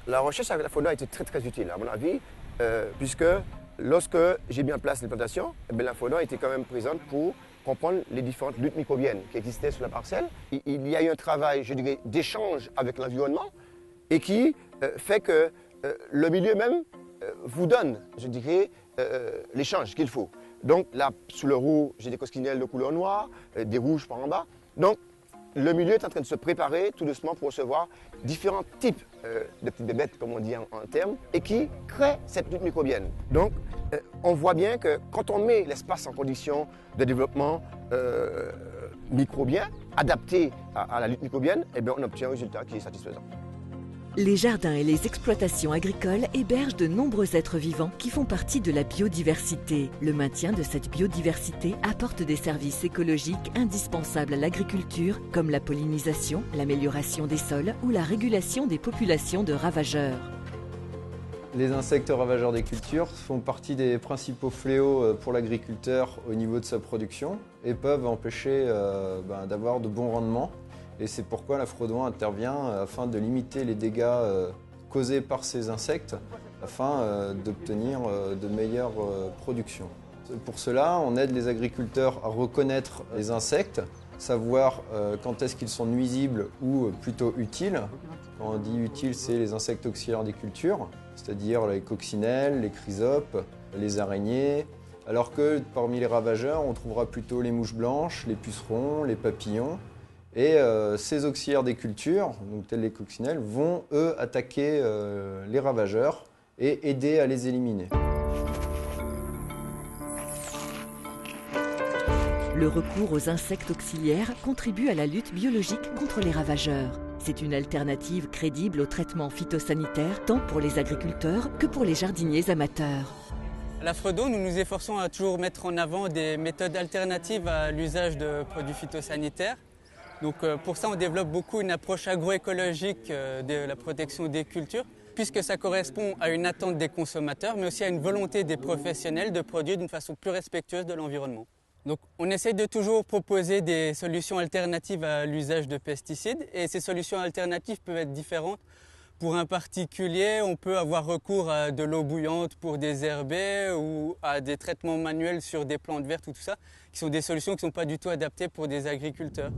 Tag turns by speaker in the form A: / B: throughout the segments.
A: La recherche avec la fauna a été très très utile à mon avis, puisque lorsque j'ai mis en place les plantations, la fauna était quand même présente pour comprendre les différentes luttes microbiennes qui existaient sur la parcelle. Il y a eu un travail, je dirais, d'échange avec l'environnement et qui fait que le milieu même vous donne, je dirais, l'échange qu'il faut. Donc là, sous le roux, j'ai des cosquinelles de couleur noire, des rouges par en bas. Donc le milieu est en train de se préparer tout doucement pour recevoir différents types de petites bébêtes, comme on dit en termes, et qui créent cette lutte microbienne. Donc, on voit bien que quand on met l'espace en condition de développement microbien, adapté à la lutte microbienne, eh bien, on obtient un résultat qui est satisfaisant.
B: Les jardins et les exploitations agricoles hébergent de nombreux êtres vivants qui font partie de la biodiversité. Le maintien de cette biodiversité apporte des services écologiques indispensables à l'agriculture, comme la pollinisation, l'amélioration des sols ou la régulation des populations de ravageurs.
C: Les insectes ravageurs des cultures font partie des principaux fléaux pour l'agriculteur au niveau de sa production et peuvent empêcher d'avoir de bons rendements. Et c'est pourquoi la Fredon intervient afin de limiter les dégâts causés par ces insectes afin d'obtenir de meilleures productions. Pour cela, on aide les agriculteurs à reconnaître les insectes, savoir quand est-ce qu'ils sont nuisibles ou plutôt utiles. Quand on dit utiles, c'est les insectes auxiliaires des cultures, c'est-à-dire les coccinelles, les chrysopes, les araignées. Alors que parmi les ravageurs, on trouvera plutôt les mouches blanches, les pucerons, les papillons. Et ces auxiliaires des cultures, donc tels les coccinelles, vont eux attaquer les ravageurs et aider à les éliminer.
B: Le recours aux insectes auxiliaires contribue à la lutte biologique contre les ravageurs. C'est une alternative crédible au traitement phytosanitaire, tant pour les agriculteurs que pour les jardiniers amateurs.
D: À la Fredon, nous nous efforçons à toujours mettre en avant des méthodes alternatives à l'usage de produits phytosanitaires. Donc pour ça, on développe beaucoup une approche agroécologique de la protection des cultures, puisque ça correspond à une attente des consommateurs, mais aussi à une volonté des professionnels de produire d'une façon plus respectueuse de l'environnement. Donc on essaie de toujours proposer des solutions alternatives à l'usage de pesticides, et ces solutions alternatives peuvent être différentes. Pour un particulier, on peut avoir recours à de l'eau bouillante pour désherber ou à des traitements manuels sur des plantes vertes ou tout ça, qui sont des solutions qui ne sont pas du tout adaptées pour des agriculteurs.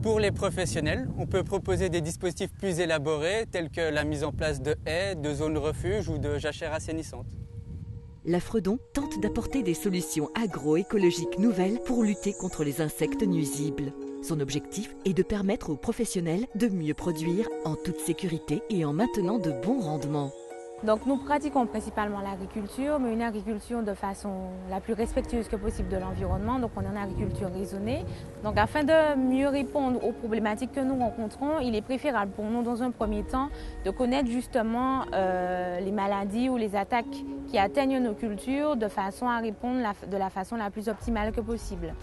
D: Pour les professionnels, on peut proposer des dispositifs plus élaborés tels que la mise en place de haies, de zones refuges ou de jachères assainissantes.
B: La Fredon tente d'apporter des solutions agroécologiques nouvelles pour lutter contre les insectes nuisibles. Son objectif est de permettre aux professionnels de mieux produire en toute sécurité et en maintenant de bons rendements.
E: Donc nous pratiquons principalement l'agriculture, mais une agriculture de façon la plus respectueuse que possible de l'environnement. Donc on est en agriculture raisonnée. Donc afin de mieux répondre aux problématiques que nous rencontrons, il est préférable pour nous dans un premier temps de connaître justement les maladies ou les attaques qui atteignent nos cultures de façon à répondre de la façon la plus optimale que possible.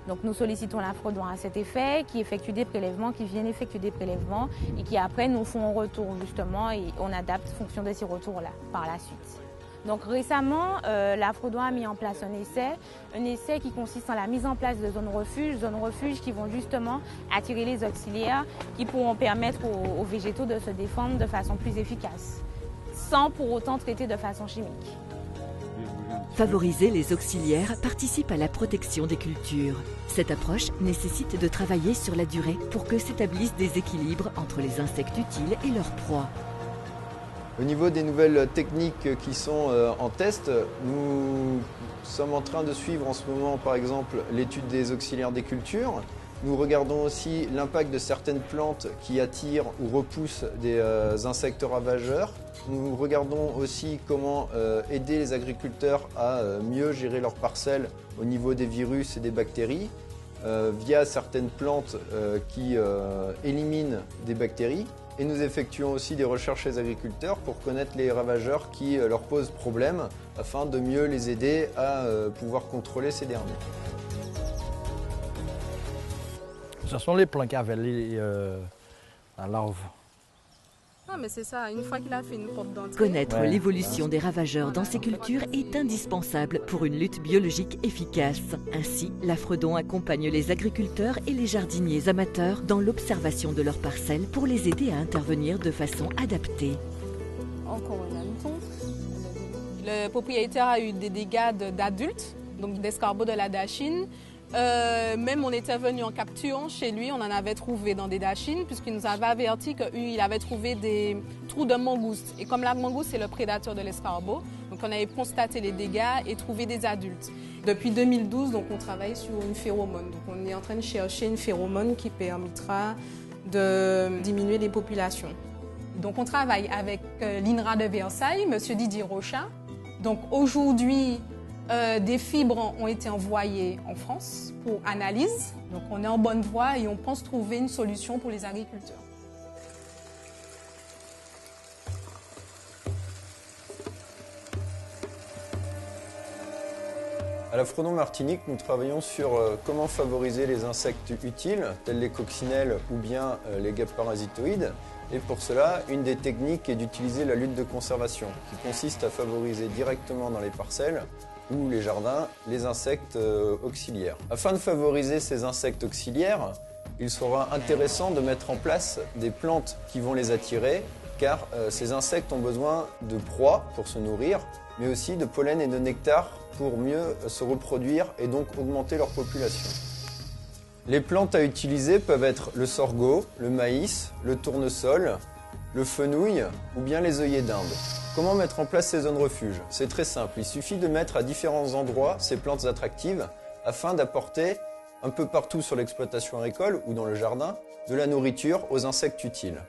E: Donc nous sollicitons la Fredon à cet effet, qui effectue des prélèvements, qui viennent effectuer des prélèvements et qui après nous font un retour justement et on adapte en fonction de ces retours-là par la suite. Donc récemment, la Fredon a mis en place un essai qui consiste en la mise en place de zones refuges qui vont justement attirer les auxiliaires qui pourront permettre aux végétaux de se défendre de façon plus efficace, sans pour autant traiter de façon chimique.
B: Favoriser les auxiliaires participe à la protection des cultures. Cette approche nécessite de travailler sur la durée pour que s'établissent des équilibres entre les insectes utiles et leurs proies.
C: Au niveau des nouvelles techniques qui sont en test, nous sommes en train de suivre en ce moment par exemple l'étude des auxiliaires des cultures. Nous regardons aussi l'impact de certaines plantes qui attirent ou repoussent des insectes ravageurs. Nous regardons aussi comment aider les agriculteurs à mieux gérer leurs parcelles au niveau des virus et des bactéries via certaines plantes qui éliminent des bactéries. Et nous effectuons aussi des recherches chez les agriculteurs pour connaître les ravageurs qui leur posent problème afin de mieux les aider à pouvoir contrôler ces derniers.
F: Ce sont les plants qui avaient la larve.
G: Non, mais c'est ça, une fois qu'il a fait une porte d'entrée.
B: Connaître l'évolution des ravageurs dans ces cultures est indispensable pour une lutte biologique efficace. Ainsi, la Fredon accompagne les agriculteurs et les jardiniers amateurs dans l'observation de leurs parcelles pour les aider à intervenir de façon adaptée.
G: encore un hanneton. Le propriétaire a eu des dégâts d'adultes, donc d'escargots de la dachine. Même on était venu en capture chez lui, on en avait trouvé dans des dachines, puisqu'il nous avait averti qu'il avait trouvé des trous de mangouste. Et comme la mangouste c'est le prédateur de l'escargot, donc on avait constaté les dégâts et trouvé des adultes. Depuis 2012, donc on travaille sur une phéromone. Donc on est en train de chercher une phéromone qui permettra de diminuer les populations. Donc on travaille avec l'INRA de Versailles, M. Didier Rochat. Donc aujourd'hui, des fibres ont été envoyées en France pour analyse. Donc on est en bonne voie et on pense trouver une solution pour les agriculteurs.
C: À la Fredon Martinique, nous travaillons sur comment favoriser les insectes utiles, tels les coccinelles ou bien les guêpes parasitoïdes. Et pour cela, une des techniques est d'utiliser la lutte de conservation, qui consiste à favoriser directement dans les parcelles ou les jardins les insectes auxiliaires. Afin de favoriser ces insectes auxiliaires, il sera intéressant de mettre en place des plantes qui vont les attirer, car ces insectes ont besoin de proies pour se nourrir, mais aussi de pollen et de nectar pour mieux se reproduire et donc augmenter leur population. Les plantes à utiliser peuvent être le sorgho, le maïs, le tournesol, le fenouil ou bien les œillets d'Inde. Comment mettre en place ces zones refuges? C'est très simple, il suffit de mettre à différents endroits ces plantes attractives afin d'apporter un peu partout sur l'exploitation agricole ou dans le jardin de la nourriture aux insectes utiles.